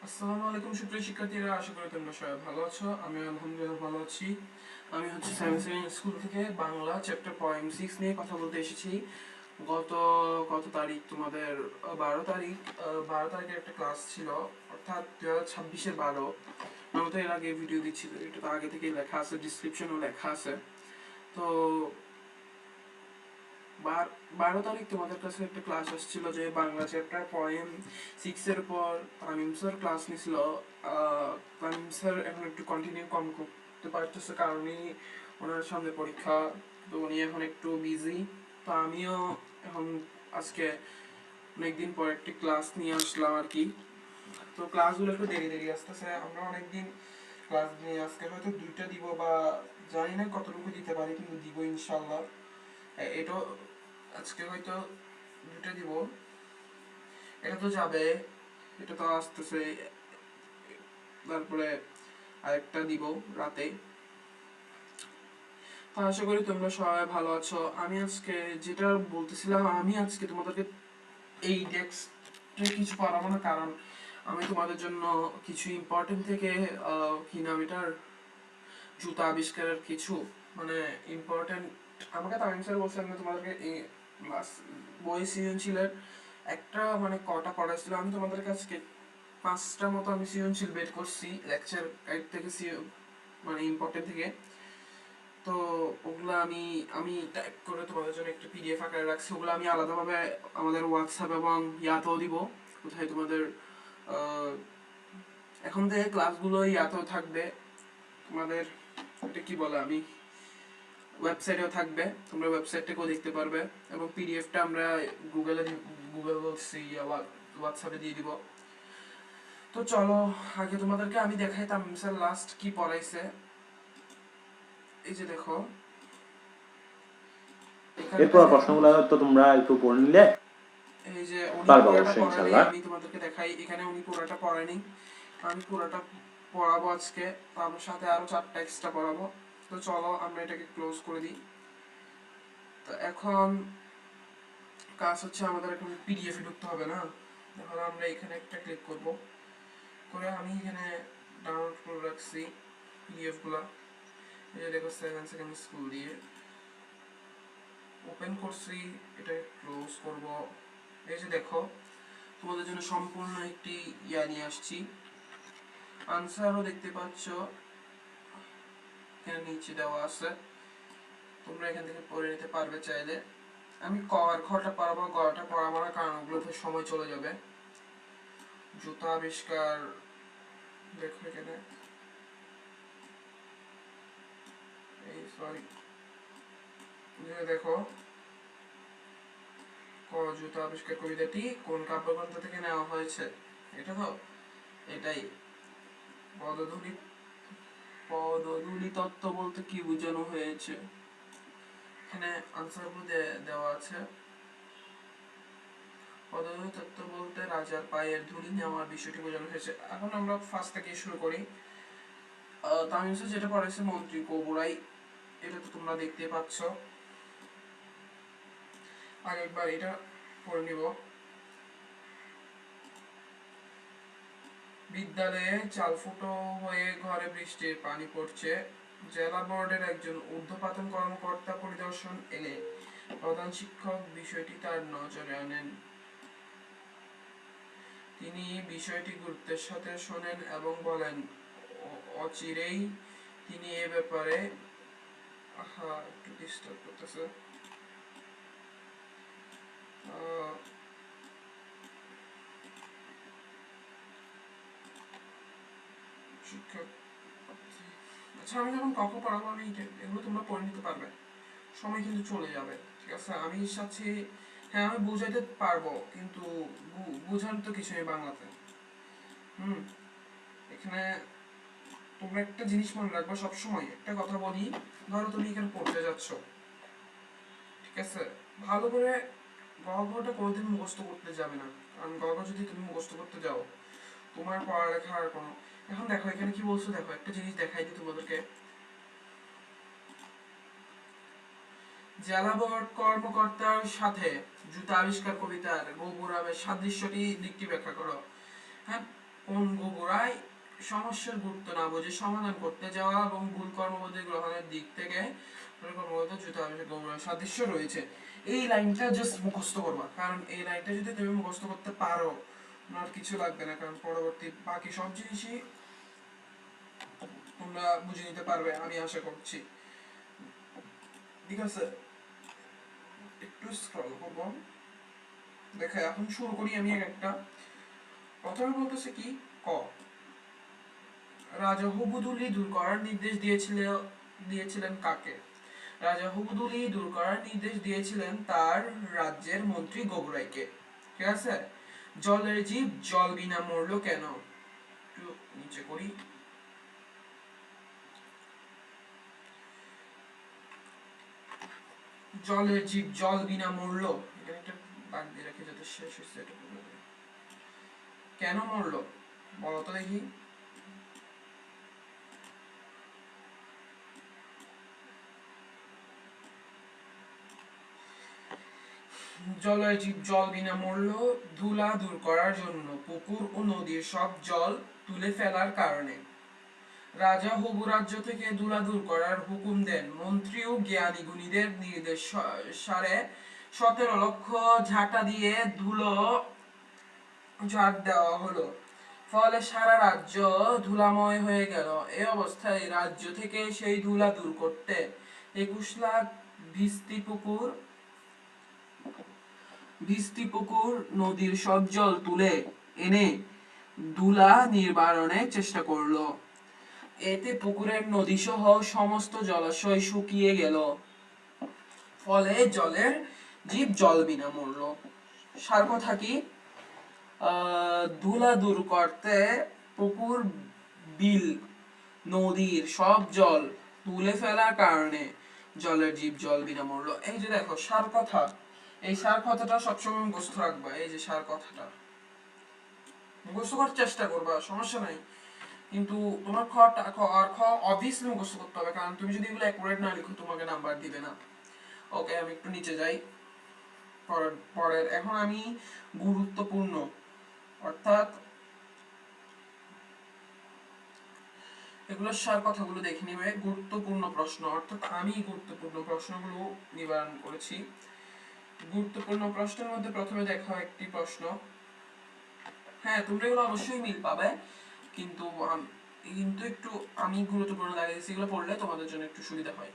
আসসালামু আলাইকুম সুপ্রিয় শিক্ষার্থীরা, আশা করি তোমরা সবাই ভালো আছো। আমি আলহামদুলিল্লাহ ভালো আছি। আমি হচ্ছে সায়েন্স স্কুল থেকে বাংলা চ্যাপ্টার পয়েম 6 নিয়ে কথা বলতে এসেছি। গত কত তারিখ তোমাদের 12 তারিখ, 12 তারিখের একটা ক্লাস ছিল, অর্থাৎ 2026-এর 12। আমি তো এর আগে ভিডিও দিচ্ছি, তো এটা তো আগে থেকেই লেখা আছে, ডিসক্রিপশনও লেখা আছে। তো 12 তারিখ তোমাদের কাছে একটা ক্লাস আসছিল যে বাংলা চ্যাপ্টার পয়েম 6-এর উপর তামিম স্যার ক্লাস নিছিল। তামিম স্যার এখন একটু কন্টিনিউ কম করতে পারতেছে, কারণ ওনার সামনে পরীক্ষা, তো উনি এখন একটু বিজি। তো আমিও এখন আজকে অনেকদিন পর একটি ক্লাস নিয়ে আসলাম আর কি। তো ক্লাসগুলো একটু দেরি দেরি আসতেছে, আমরা অনেকদিন ক্লাস নিয়ে আজকে হয়তো 2টা দিব, বা জানি না কতটুকু দিতে পারি, কিন্তু দিব ইনশাল্লাহ। এটা আজকে হয়তো 2টা দিব, এটা তো যাবে, এটা তো আসতেছে, তারপরে আরেকটা দিব রাতে। তো আশা করি তোমরা সবাই ভালো আছো। আমি আজকে যেটা বলতেছিলাম, আমি আজকে তোমাদেরকে এই ডেস্কে কিছু পারাবো না, কারণ আমি তোমাদের জন্য কিছু ইম্পর্টেন্ট থেকে কি নাম এটার, জুতা আবিষ্কারের কিছু মানে ইম্পর্টেন্ট, আমাকে তামিম স্যার বলছেন না তোমাদেরকে এই বই সৃজনশীলের একটা মানে কটা পড়াইছিল। আমি তোমাদের কাছে 5টা মতো আমি সৃজনশীল বের করছি লেকচার গাইড থেকে, মানে ইম্পর্টেন্ট থেকে। তো ওগুলো আমি আমি টাইপ করে তোমাদের জন্য একটা পিডিএফ আকারে রাখছি। ওগুলো আমি আলাদাভাবে আমাদের হোয়াটসঅ্যাপ এবং ইয়াতেও দিব, কোথায় তোমাদের এখন থেকে ক্লাসগুলো ইয়াতেও থাকবে, তোমাদের এটা কি বলে, আমি ওয়েবসাইটেও থাকবে, তোমরা ওয়েবসাইট থেকেও দেখতে পারবে, এবং পিডিএফটা আমরা গুগল বলছি হোয়াটসঅ্যাপে দিয়ে দিব। তো চলো আগে তোমাদেরকে আমি দেখাই তামিম স্যার লাস্ট কি পড়াইছে। এই যে দেখো, এরপর প্রশ্নগুলো তো তোমরা একটু পড়ে নিলে এই যে উনি পারবা পুরোটা অবশ্যই পড়ায়নি, ইনশাআল্লাহ। আমি তোমাদেরকে দেখাই। এখানে উনি পুরোটা পড়ায়নি, আমি পুরোটা পড়াবো আজকে, তার সাথে আরো 4টা এক্সট্রা পড়াবো। তো চলো আমরা এটাকে ক্লোজ করে দিই। তো এখন কাজ হচ্ছে আমাদের এখন পিডিএফে ঢুকতে হবে না, তাহলে আমরা এখানে একটা ক্লিক করব, করে আমি এখানে ডাউনলোড করে রাখছি পিডিএফ গুলা। এই যে দেখো 7 সেকেন্ড স্কুল দিয়ে ওপেন করছি, এটা ক্লোজ করব। এই যে দেখো তোমাদের জন্য সম্পূর্ণ একটি ইয়া নিয়ে আসছি, আনসারও দেখতে পাচ্ছ এখানে নিচে দেওয়া আছে, তোমরা এখান থেকে পড়ে নিতে পারবে চাইলে। আমি ক আর খটা পড়াবো, গটা পড়াবো না, কারণ ওগুলোতে সময় চলে যাবে। জুতা আবিষ্কার দেখো এখানে, এই সরি, দেখো ক জুতা আবিষ্কার কবিতাটি কোন কাব্যগ্রন্থ থেকে নেওয়া হয়েছে, এটা তো এটাই। পদধূলি পদধূলি তত্ত্ব বলতে কি বোঝানো হয়েছে, এখানে আনসারগুলো দেওয়া আছে। পদধূলি তত্ত্ব বলতে রাজার পায়ের ধুলি নেওয়ার বিষয়টি বোঝানো হয়েছে। এখন আমরা ফার্স্ট থেকে শুরু করি। তামিম স্যার যেটা পড়াইছে মন্ত্রী কবুরাই, এটা তো তোমরা দেখতে পাচ্ছ। আরেকবার এটা পড়ে নিব। বিদ্যালয়ে চালফুটো হয়ে ঘরে বৃষ্টির পানি পড়ছে, জেলা বোর্ডের একজন ঊর্ধ্বতন কর্মকর্তা পরিদর্শন এলে প্রধান শিক্ষক বিষয়টি তার নজরে আনেন। তিনি বিষয়টি গুরুত্বের সাথে শোনেন এবং বলেন, অচিরেই তিনি এ ব্যাপারে একটু ডিস্টার্ব করতেছে, শিক্ষক। আচ্ছা আমি যখন কখন পড়াবো, আমি এগুলো তোমরা পড়ে নিতে পারবে, সময় কিন্তু চলে যাবে, ঠিক আছে। আমি চাচ্ছি, হ্যাঁ আমি বুঝাইতে পারবো, কিন্তু বুঝান তো কিছু নেই বাংলাতে। এখানে তোমরা একটা জিনিস মনে রাখবো, সবসময় একটা কথা বলি, ধরো তুমি এখানে পড়তে যাচ্ছ, ঠিক আছে, ভালো করে গল্পটা কোনোদিন মুখস্থ করতে যাবে না, কারণ গল্প যদি তুমি মুখস্থ করতে যাও, তোমার পড়ালেখা আর কোনো, এখন দেখো এখানে কি বলছো, দেখো একটা জিনিস দেখাই দিই তোমাদেরকে। জেলা বোর্ড কর্মকর্তার সাথে জুতা আবিষ্কার কবিতার গোপুরামের সাদৃশ্যটি দিকটি ব্যাখ্যা করো। হ্যাঁ, কোন গোবরায় সমস্যার গুরুত্ব না বুঝে সমাধান করতে যাওয়া এবং ভুল কর্মপদ্ধতি গ্রহণের দিক থেকে কর্মগত জুতা আবিষ্কার গোবরায় সাদৃশ্য রয়েছে। এই লাইনটা জাস্ট মুখস্থ করবা, কারণ এই লাইনটা যদি তুমি মুখস্থ করতে পারো আর কিছু লাগবে না, কারণ পরবর্তী বাকি সব জিনিসই তোমরা বুঝে নিতে পারবে আমি আশা করছি। ঠিক আছে, একটু স্ক্রল করবো। দেখো এখন শুরু করি আমি একটা। প্রথমে বলতেছে কি, ক, রাজা হুবুদুলি দূর করার নির্দেশ দিয়েছিলেন কাকে? রাজা হুবুদুলি দূর করার নির্দেশ দিয়েছিলেন তার রাজ্যের মন্ত্রী গোবরাইকে। ঠিক আছে। জলের জীব জল বিনা মরল কেন? একটু নিচে করি। জলের জীব জল বিনা মরল, এখানে একটা দাগ দিয়ে রাখি যাতে শেষ হয়েছে এটা বলে দেয়। কেন মরল বলো তো দেখি। জলের জীব জল বিনা মরল ধুলা দূর করার জন্য, পুকুর ও নদীর সব জল তুলে ফেলার কারণে। রাজা হবু রাজ্য থেকে ধুলা দূর করার হুকুম দেন। মন্ত্রী ও জ্ঞানী গুণীদের নির্দেশ সারে 17 লক্ষ ঝাঁটা দিয়ে ধুলো ঝাড় দেওয়া হলো। ফলে সারা রাজ্য ধুলাময় হয়ে গেল। এই অবস্থায় রাজ্য থেকে সেই ধুলা দূর করতে 21 লাখ ভিস্তি পুকুর নদীর সব জল তুলে এনে ধুলা নির্বারণের চেষ্টা করলো। এতে পুকুরের নদী সহ সমস্ত জলাশয় শুকিয়ে গেল। ফলে জলের জীব জল বিনা মরল। সার কথা কি, ধুলা দূর করতে পুকুর, বিল, নদীর সব জল তুলে ফেলার কারণে জলের জীব জল বিনা মরল। এই যে দেখো সার কথা, এই সার কথাটা সবসময় মুখস্থ রাখবা। এই যে সার কথাটা মুখস্থ করার চেষ্টা করবা, সমস্যা নাই, কিন্তু তোমার খ অবভিয়াসলি মুখস্থ করতে হবে, কারণ তুমি যদি এগুলো অ্যাকুরেট না লিখো তোমাকে নাম্বার দিবে না। ওকে, আমি একটু নিচে যাই। পরের এখন আমি গুরুত্বপূর্ণ, অর্থাৎ এগুলোর সার কথাগুলো দেখে নিবে। গুরুত্বপূর্ণ প্রশ্ন, অর্থাৎ আমি গুরুত্বপূর্ণ প্রশ্নগুলো নিবারণ করেছি। গুরুত্বপূর্ণ প্রশ্নের মধ্যে প্রথমে দেখো একটি প্রশ্ন। হ্যাঁ, তোমরা এগুলো অবশ্যই মিল পাবে, কিন্তু একটু আমি গুরুত্বপূর্ণ লাগিয়েছি, এগুলো পড়লে তোমাদের জন্য একটু সুবিধা হয়।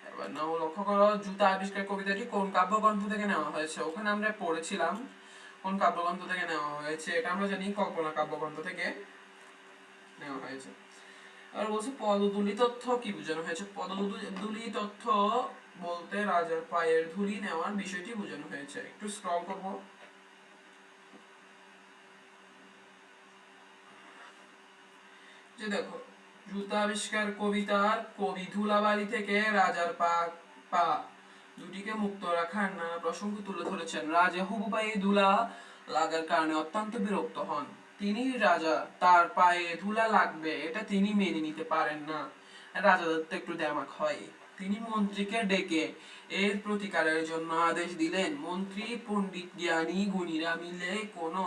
এবার নাও লক্ষ্য করো, জুতা আবিষ্কার কবিতাটি কোন কাব্যগ্রন্থ থেকে নেওয়া হয়েছে? ওখানে আমরা পড়েছিলাম কোন কাব্যগ্রন্থ থেকে নেওয়া হয়েছে, এটা আমরা জানি কল্পনা কাব্যগ্রন্থ থেকে নেওয়া হয়েছে। আর বলছে পদধূলি তথ্য কি বোঝানো হয়েছে? পদধূলি তথ্য বলতে রাজার পায়ের ধুলি নেওয়ার বিষয়টি বোঝানো হয়েছে। একটু স্ক্রল করব। যে দেখো, জুতা আবিষ্কার কবিতার কবি ধুলাবালি থেকে রাজার পা দুটিকে মুক্ত রাখার নানা প্রসঙ্গ তুলে ধরেছেন। রাজা হুবুবাই ধুলা লাগার কারণে অত্যন্ত বিরক্ত হন। তিনি রাজা, তার পায়ে ধুলা লাগবে এটা তিনি মেনে নিতে পারেন না। রাজাদের তো একটু দেমাক হয়। তিনি মন্ত্রীকে ডেকে এর প্রতিকারের জন্য আদেশ দিলেন। মন্ত্রী পণ্ডিত জ্ঞানী গুণীরা মিলে কোনো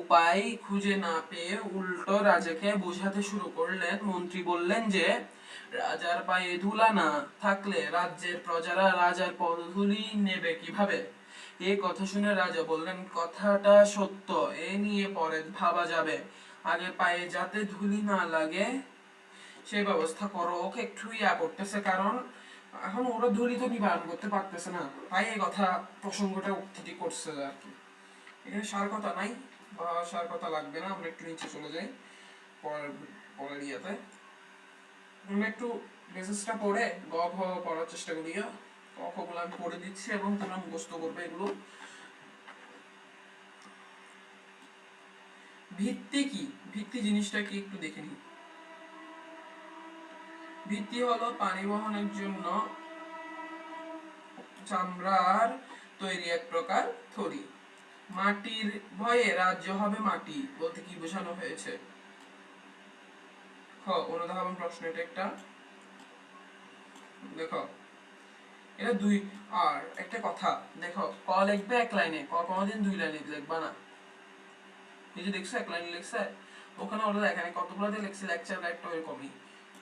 উপায় খুঁজে না পেয়ে উল্টো রাজাকে বোঝাতে শুরু করলেন। মন্ত্রী বললেন যে রাজার পায়ে ধুলা না থাকলে রাজ্যের প্রজারা রাজার পদধূলি নেবে কিভাবে? এই কথা শুনে রাজা বললেন, কথাটা সত্য, এ নিয়ে পরে ভাবা যাবে, আগে পায়ে যাতে ধুলি না লাগে সেই ব্যবস্থা করো। ওকে একটু করতেছে, কারণ এখন ওরা ধুলি তো নিবারণ করতে পারতেছে না, তাই এই কথা প্রসঙ্গটা উত্থিতি করছে আর কি। এখানে সার কথা নাই বা সার কথা লাগবে না, আমরা একটু নিচে চলে যাই পরের ইয়াতে। আমরা একটু বেসিসটা পড়ে গ ঘ পড়ার চেষ্টা করি। ক খ গুলো আমি পড়ে দিচ্ছি এবং তোমরা মুখস্থ করবে এগুলো। ভিত্তি কি? ভিত্তি জিনিসটা কি একটু দেখে নিই। ভিত্তি হলো পানি বহনের জন্য চামড়ার তৈরি এক প্রকার থলি। মাটির ভয়ে রাজ্য হবে মাটি বলতে কি বোঝানো হয়েছে? খ অনুধাবন প্রশ্ন, এটা একটা। দেখো, এটা দুই। আর একটা কথা দেখো, ক লিখবে এক লাইনে, ক কোনোদিন দুই লাইনে লিখবা না। এই যে দেখছো এক লাইনে লিখছে, ওখানে ওরা এখানে কতগুলোতে লিখছে লেকচার একটা ওইরকমই,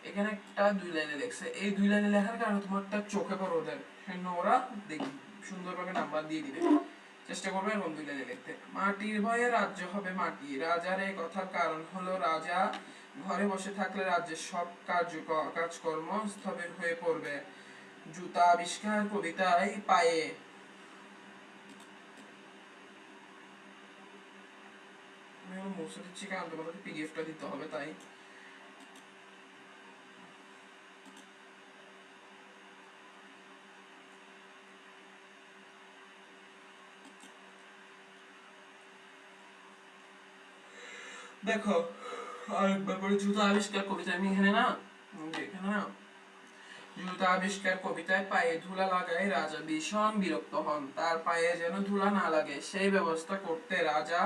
এখানে একটা দুই লাইনে লিখছে। এই দুই লাইনে লেখার কারণে তোমারটা চোখে পড়ে ওদের, সেজন্য ওরা সুন্দরভাবে নাম্বার দিয়ে দিবে। চেষ্টা করবে এরকম দুই লাইনে লিখতে। মাটির ভয়ে রাজ্য হবে মাটি, রাজার এই কথার কারণ হলো রাজা ঘরে বসে থাকলে রাজ্যের সব কাজকর্ম স্থবির হয়ে পড়বে। জুতা আবিষ্কার কবিতায় পায়ে। আমি মুছে দিচ্ছি কারণ তোমাদেরকে পিডিএফটা দিতে হবে তাই। দেখো আরেকবার পরে জুতা আবিষ্কার কবিতা, আমি এখানে না, এখানে না, জুতা আবিষ্কার কবিতায় পায়ে ধুলা লাগায় রাজা ভীষণ বিরক্ত হন। তার পায়ে যেন ধুলা না লাগে সেই ব্যবস্থা করতে রাজা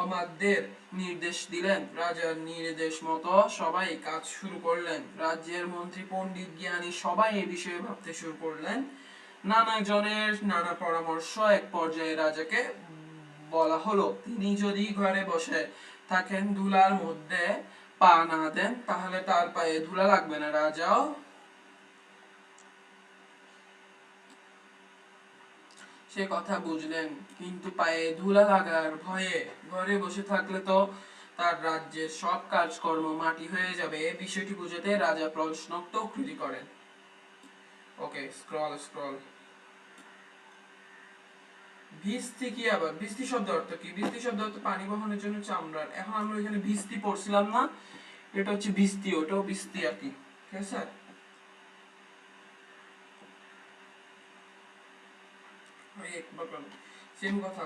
অমাত্যদের নির্দেশ দিলেন। রাজার নির্দেশ মতো সবাই কাজ শুরু করলেন। রাজ্যের মন্ত্রী পণ্ডিত জ্ঞানী সবাই এই বিষয়ে ভাবতে শুরু করলেন। নানা জনের নানা পরামর্শ। এক পর্যায়ে রাজাকে বলা হলো তিনি যদি ঘরে বসে থাকেন ধুলার মধ্যে পা না দেন তাহলে তার পায়ে ধুলা লাগবে না। রাজাও সে কথা বুঝলেন, কিন্তু পায়ে ধুলা লাগার ভয়ে ঘরে বসে থাকলে তো তার রাজ্যের সব কাজকর্ম মাটি হয়ে যাবে। এই বিষয়টি বুঝতে রাজা প্রশ্নোত্তর করেন। ওকে, স্ক্রল স্ক্রল। ভিস্তি কি আবার? ভিস্তি শব্দ অর্থ কি? ভিস্তি শব্দ অর্থ পানি বহনের জন্য চামড়ার। এখন আমরা এখানে ভিস্তি পড়ছিলাম না, এটা হচ্ছে ভিস্তি, ওটাও ভিস্তি আর কি। ঠিক আছে, ওই একবার সেম কথা।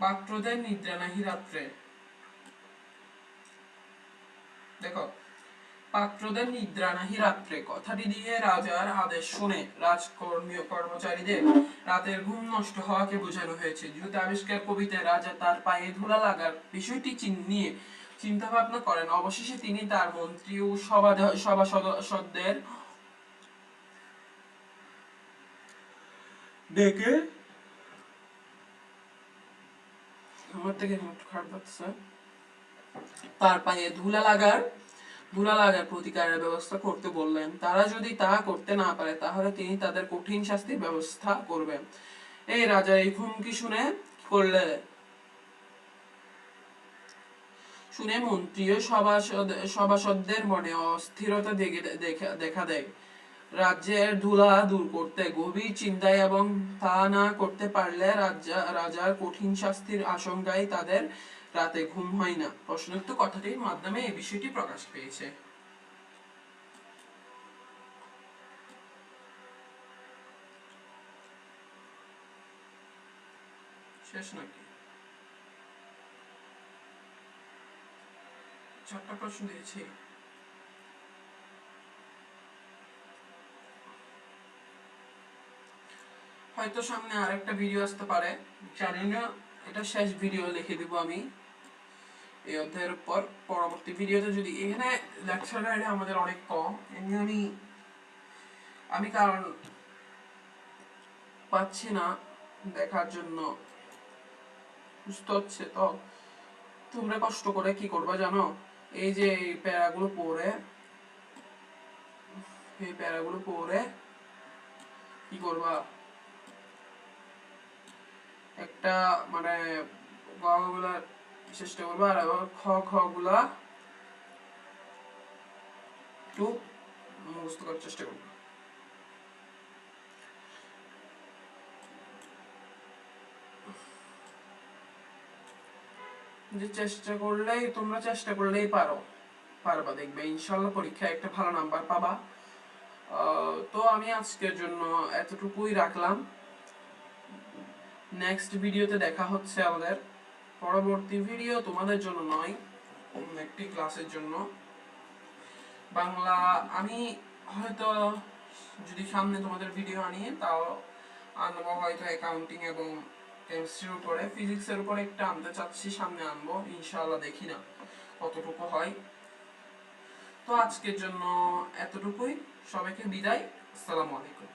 পাত্রদের নিদ্রা নাহি রাত্রে। দেখো, পাত্রদের নিদ্রা নাহি রাত্রে কথাটি দিয়ে রাজার আদেশ শুনে রাজকর্মীয় কর্মচারীদের রাতের ঘুম নষ্ট হওয়াকে বোঝানো হয়েছে। জুতা আবিষ্কার কবিতায় রাজা তার পায়ে ধুলা লাগার বিষয়টি নিয়ে চিন্তা ভাবনা করেন। অবশেষে তিনি তার মন্ত্রী ও সভাসদদের ডেকে, আমার থেকে একটু খারাপ লাগছে, তার পায়ে ধুলা লাগার প্রতিকারের ব্যবস্থা করতে বললেন। তারা যদি তা করতে না পারে তাহলে তিনি তাদের কঠিন শাস্তির ব্যবস্থা করবেন। এই রাজা এই হুমকি শুনে মন্ত্রী ও সভাসদদের মনে অস্থিরতা দেখা দেয়। রাজ্যের ধুলা দূর করতে গভীর চিন্তায় এবং তা না করতে পারলে রাজার কঠিন শাস্তির আশঙ্কায় তাদের রাতে ঘুম হয় না। প্রশ্নোক্ত কথাটির মাধ্যমে এই বিষয়টি প্রকাশ পেয়েছে। শেষ নাকি? 4টা প্রশ্ন দিয়েছি। হয়তো সামনে আরেকটা ভিডিও আসতে পারে, জানি না। এটা শেষ ভিডিও লিখে দিব আমি এই অধ্যায়ের উপর। পরবর্তী ভিডিওতে যদি এখানে লেকচার গাইডে আমাদের অনেক কম, এমনি আমি কারণ পাচ্ছি না দেখার জন্য, বুঝতে হচ্ছে তো। তোমরা কষ্ট করে কি করবা জানো, এই যে এই প্যারাগুলো পড়ে কি করবা, একটা মানে গ গুলা চেষ্টা করবা, আর খ খ গুলা একটু মুখস্থ করার চেষ্টা করবা। যে তোমরা চেষ্টা করলেই পারবা, দেখবে ইনশাল্লাহ পরীক্ষায় একটা ভালো নাম্বার পাবা। তো আমি আজকের জন্য এতটুকুই রাখলাম। নেক্সট ভিডিওতে দেখা হচ্ছে আমাদের। পরবর্তী ভিডিও তোমাদের জন্য নয়, একটি ক্লাসের জন্য। বাংলা আমি হয়তো যদি সামনে তোমাদের ভিডিও আনি তাও আনবো হয়তো অ্যাকাউন্টিং এবং কেমিস্ট্রির উপরে। ফিজিক্সের উপরে একটা আনতে চাচ্ছি, সামনে আনবো ইনশাআল্লাহ, দেখি না কতটুকু হয়। তো আজকের জন্য এতটুকুই, সবাইকে বিদায়, আসসালামু আলাইকুম।